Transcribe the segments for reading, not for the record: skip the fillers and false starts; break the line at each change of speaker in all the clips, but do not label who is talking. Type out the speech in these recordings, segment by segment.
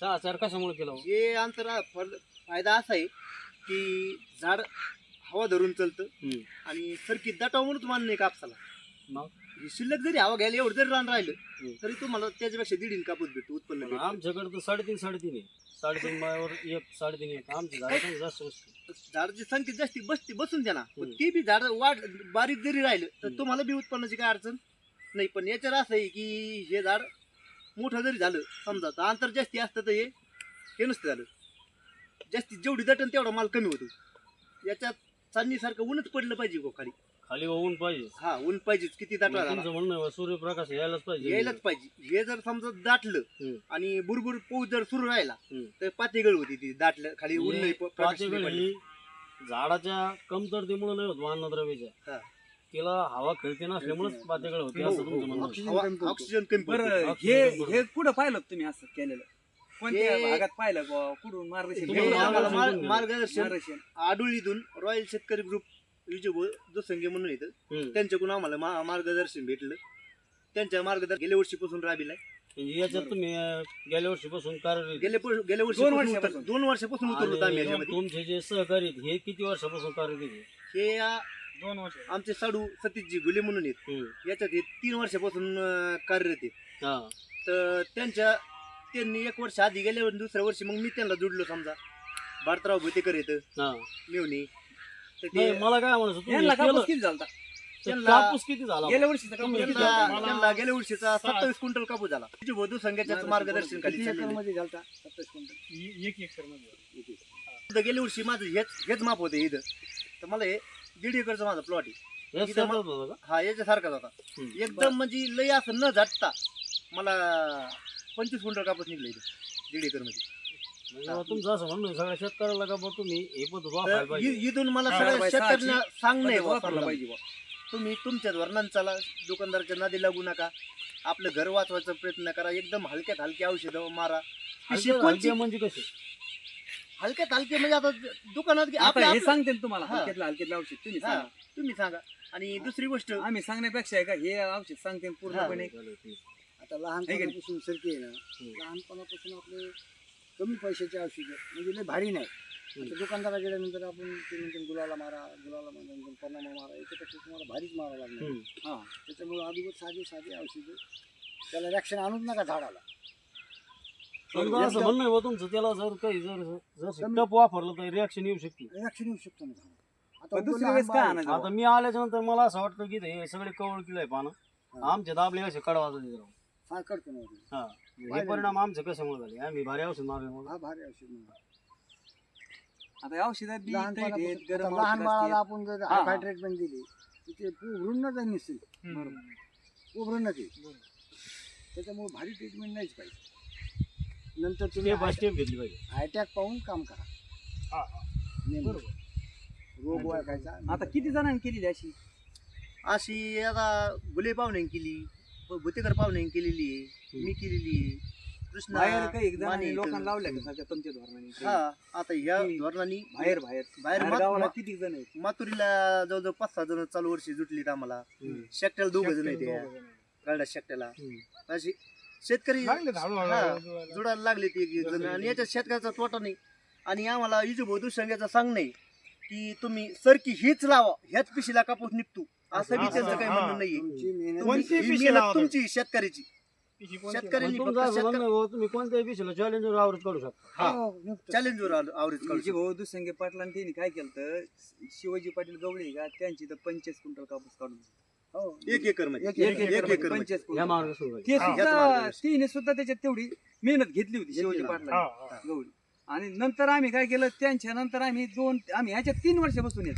6,4 कशामुळे केलं हो?
हे अंतर फायदा असा आहे की झाड हवा धरून चालतं आणि सरकीत दाटाव म्हणून मान्य आहे कापसाला.
मग
हे शिल्लक जरी हवा घ्यायला एवढं जरी रान राहिलं तरी तुम्हाला त्याच्यापेक्षा 1.5 कापूस भेटतो उत्पन्न भेटतं.
आमच्याकडे तर 3.5 आहे. 3.5 मायावर 1 आमची झाड काही जास्त बसते.
झाडाची संख्या जास्ती बसून द्या ना, पण ते बी झाड बारीक जरी राहिलं तर तुम्हाला बी उत्पन्नाची काय अडचण नाही. पण याच्यावर असं आहे की हे झाड मोठं जरी झालं समजा तर अंतर जास्ती असतं तर हे नसतं झालं. जास्ती जेवढी दटन तेवढा माल कमी होतो. याच्यात चांदणीसारखं ऊनच पडलं पाहिजे गो खाली.
खाली ऊन पाहिजे.
हा ऊन पाहिजेच. किती दाटवा
तुमचं म्हणणं आहे, सूर्यप्रकाश यायलाच पाहिजे.
हे जर समजा दाटलं आणि बुरबुर पाऊस जर सुरू राहिला तर पातेगळ होती ती दाटलं खाली ऊन नाही
पातेगळ ही झाडाच्या कमतरतेमुळे नाही होत अन्नद्रव्याच्या. तिला हवा खेळते नसल्यामुळेच पातेगळ होते असं तुमचं म्हणणं आहे.
ऑक्सिजन कमी
बरं हे कुठं पाहिलं तुम्ही असं केलेलं? कोणत्या भागात पाहिलं कुठून
मार्गदर्शन आडुळीतून रॉयल शेतकरी ग्रुप दुसंगे म्हणून येतं त्यांच्याकडून आम्हाला मार्गदर्शन भेटलं. त्यांच्या मार्गदर्शन गेल्या वर्षीपासून राबिलाय.
याच्यात तुम्ही गेल्या वर्षीपासून कार्यरत.
गेल्या वर्षी 2 वर्षापासून उतरलो आम्ही याच्यामध्ये.
तुमचे जे सहकारी आहेत हे किती वर्षापासून कार्यरत आहेत?
हे 2 वर्ष. आमचे साडू सतीशजी गुले म्हणून आहेत. याच्यात हे 3 वर्षापासून कार्यरत आहेत. तर त्यांनी 1 वर्ष आधी गेल्या दुसऱ्या वर्षी मग मी त्यांना जोडलो. समजा भारतराव भुतेकर येतं मेवणी.
मला काय म्हणायचं,
कापूस किती झाला?
कापूस किती झाला
गेल्या वर्षीचा कापूस किती झाला?
गेल्या वर्षीचा 27 क्विंटल कापूस झाला. बौद्ध संघाच्या मार्गदर्शन खाली
27 क्विंटल 1 एकर मध्ये.
गेल्या वर्षी माझं हेच माप होतं इथं. तर मला हे 1.5 एकरचा माझा प्लॉट आहे. हा याच्यासारखाच होता एकदम. म्हणजे लय असं न झटता मला 25 क्विंटल कापूस निघला इथं 1.5 एकर मध्ये.
तुमचं असं म्हणणं सगळ्या शेतकऱ्याला का तुम्ही हे पद्धत वापरायला पाहिजे.
इथून मला सगळ्या शेतकऱ्यांना सांगणं
वापरला पाहिजे.
तुम्ही तुमच्या धोरणानं चाला, दुकानदाराच्या नादी लागू नका, आपलं घर वाचवायचा प्रयत्न करा. एकदम हलक्यात हलकी औषधं मारा.
म्हणजे कसे
हलक्यात हलके म्हणजे आता दुकानात
हे सांगते तुम्हाला हलक्यातलं औषध
तुम्ही सांगा. आणि दुसरी गोष्ट
आम्ही सांगण्यापेक्षा आहे का हे औषध सांगते पूर्णपणे.
आता लहानपणापासून सरकी आहे ना, लहानपणापासून आपले कमी पैशाचे औषध म्हणजे लय भारी नाही. आता दुकानदारा गेल्यानंतर आपण ते म्हणतो गुलाला मारा पन्नामा मारा, याच्यापेक्षा तुम्हाला भारीच मारा लागणार. त्याच्यामुळे अगोदर साधे औषधं त्याला रॅक्शन आणूच नका झाडाला.
असं म्हणणं आहे तुमचं, त्याला जर काही जर टप वापरलं तर रिॲक्शन येऊ शकते.
रॅक्शन येऊ शकतो ना.
आता दुसऱ्या वेळेस काय आणायचं?
आता मी आल्याच्या नंतर मला असं वाटतं की हे सगळे कवळ किळे पानं आमच्या दाबले असे कडवाजले राहू.
करतो ना.
हे परिणाम आमचं कशामुळे झाले? आम्ही भारी औषध मारले.
भारी औषध.
आता औषधात
लहान बाळाला आपण जर हाय ट्रीटमेंट दिली तिथे उभरून जाईल निश्चित. उभरून जाईल. त्याच्यामुळे भारी ट्रीटमेंट नाहीच पाहिजे. नंतर तुम्ही
स्टेप घेतली पाहिजे.
अटॅक पाहून काम करा. रोग ओळखायचा.
आता किती जणांनी केलेली
अशी आता गुले पाहुणे केली, भुतेकर पाहुणे केलेली आहे, मी केलेली आहे. कृष्णा
लोकांना लावल्या तुमच्या धोरणाने.
आता या धोरणाने
बाहेर किती जण आहेत?
माथुरीला जवळजवळ 5-6 जण चालू वर्षी जुटलीत आम्हाला. शेकट्याला 2 जण आहेत. गाड्या शेकट्याला अशी शेतकरी जुडायला लागले ते 1 जण. आणि याच्यात शेतकऱ्याचा तोटा नाही. आणि आम्हाला इजूबोधू संघाचा सांग नाही की तुम्ही सरकी हीच लावा, ह्याच पिशीला कापूस निघतो असं बी त्यांचं काही म्हणणं नाहीये. तुमची शेतकऱ्याची
तुम्ही कोणत्याही पिशीला चॅलेंजवर आवरेज काढू शकता.
चॅलेंजवर आवरेज काढू शकता.
भाऊ दुसंगे पाटलांनी त्यांनी काय केलं, शिवाजी पाटील गवळी का त्यांची तर 25 क्विंटल कापूस काढून
1 एकर मध्ये 1 एकर
25 तिने सुद्धा त्याच्यात तेवढी मेहनत घेतली होती शिवाजी पाटलांनी गवळी. आणि नंतर आम्ही काय केलं, त्यांच्या नंतर आम्ही ह्याच्यात 3 वर्षापासून येत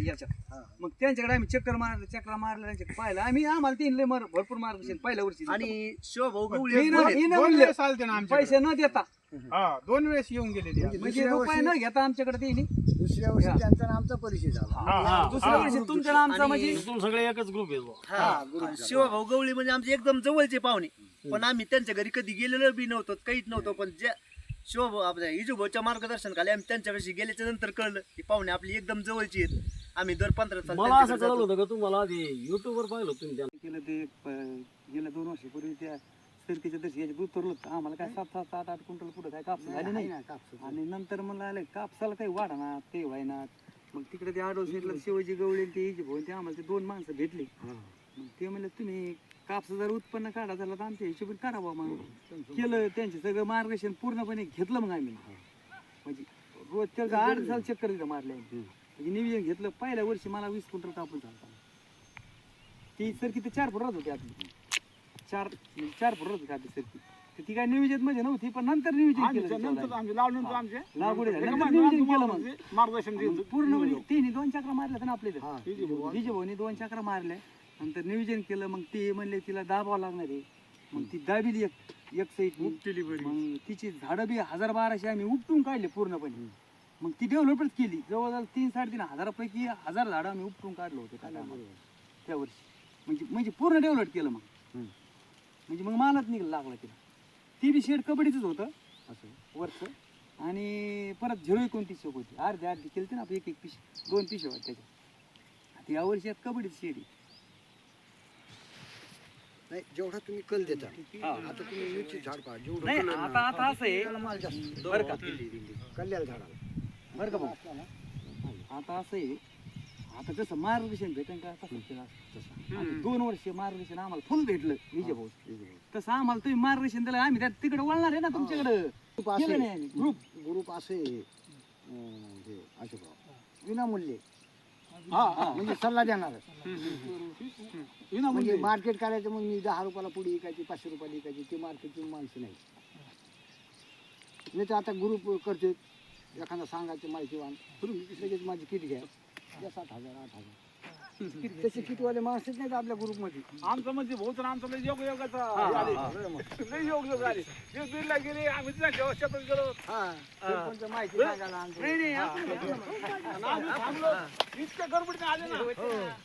याच्यात. मग त्यांच्याकडे आम्ही चक्कर मारल्या पाहिलं आम्ही. आम्हाला 3 भरपूर मार्गदर्शन पहिल्या वर्षी.
आणि शिवभाऊ
पैसे न देता
2 वेळेस येऊन गेले.
म्हणजे रुपये न घेता आमच्याकडे त्यांनी.
दुसऱ्या वर्षी त्यांचा आमचा परिचय झाला.
दुसऱ्या वर्षी तुमचा आमचा म्हणजे
सगळे एकच ग्रुप आहे.
शिवभाऊ गवळी म्हणजे आमचे एकदम जवळचे पाहुणे. पण आम्ही त्यांच्या घरी कधी गेलेलो बी नव्हतो, काहीच नव्हतं. पण ज्या शिवभाऊ आपल्या इजूभाऊच्या मार्गदर्शनाखाली आम्ही त्यांच्यापाशी गेल्याच्या नंतर कळलं की पाहुणे आपली एकदम जवळची आहेत. आम्ही दर 15 साल
मला असं कळलं होतं का तुम्हाला आधी युट्यूबवर पाहिलं तुम्ही
केलं ते गेल्या 2 वर्षापूर्वी त्या सरकीच्या दिवशी याच्यात उतरलो तर आम्हाला काय 7-8 क्विंटल पुढे काय कापस झाले नाही आणि नंतर मला आलं कापसाला काही वाढणार ते व्हायना मग तिकडे ते आडोशीतलं शिवाजी गवळे ते इजी भाऊ ते आम्हाला ते 2 माणसं भेटली मग ते म्हणले तुम्ही कापसा जर उत्पन्न काढा झालं तर आमच्या हिशोबाने काढावं मग केलं त्यांचे सगळं मार्गदर्शन पूर्णपणे घेतलं मग आम्ही म्हणजे रोज त्याचं 8 साल चक्कर तिथं मारले म्हणजे नियोजन घेतलं पहिल्या वर्षी मला 20 क्विंटल कापूस झाला ती सरकी तर 4 फूट राहत होती आपली 4 फूट राहत होती आपली सरकी तर ती काय नियोजन मध्ये नव्हती पण नंतर नियोजन केलं लागवड नंतर नियोजन केलं मग मार्गदर्शन पूर्ण म्हणजे तिने 2 चक्र मारल्या ना आपल्या विजय भाऊनी 2 चक्र मारल्या नंतर नियोजन केलं मग ते म्हणले तिला दाबावं लागणार आहे मग ती दाबिली एक साईड मग तिची झाडं बी 1000-1200 आम्ही उपटून काढले पूर्णपणे मग ती डेव्हलपच केली जवळजवळ 3-3.5 हजारापैकी 1000 झाडं आम्ही उपटून काढलं होतं त्या वर्षी म्हणजे पूर्ण डेव्हलप केलं मग म्हणजे मग मालच निघाला लागला तिला ती बी शेड कबड्डीच होतं असं वरचं आणि परत 0-29 होती अर्धी केली ना एक पिश 2 पिशव्या होत्या त्याच्या या वर्षी कबड्डीच शेड
नाही जेवढा तुम्ही कल देता आता तुम्ही मिरची झाड पहा जेवढं
नाही
कल आहे ना,
आता असं आहे
त्याला माल जास्त
बरं का
कल्याण झाडाला
बरं का भाऊ आता असं आहे आता जसं मार्गदर्शन भेटेल का तसं केलं तसं 2 वर्ष मार्गदर्शन आम्हाला फुल भेटलं विजय भाऊ तसं आम्हाला तुम्ही मार्गदर्शन दिलं आम्ही त्या तिकडे वळणार आहे ना तुमच्याकडं केलं नाही आम्ही
ग्रुप असे हे अशोकराव विनामूल्य म्हणजे सल्ला देणार म्हणजे मार्केट करायचं मग मी 10 रुपयाला पुडी विकायची 500 रुपयाला विकायची ते मार्केटची माणसं नाही तर आता ग्रुप करते एखादा सांगायचं माहिती वाण लगेच माझी किट घ्या 7,000 8,000 तसे किटवाले माणसंच नाही आपल्या ग्रुपमध्ये
आमचं म्हणजे बहुत आमचं लय योग लय योग आले बीडला गेले आम्ही तिला शेतात गेलो
माहिती सांगायला
नाही, नाही, आपण-
आणि आम्ही थांबलो इतक्या गडबडीने आले ना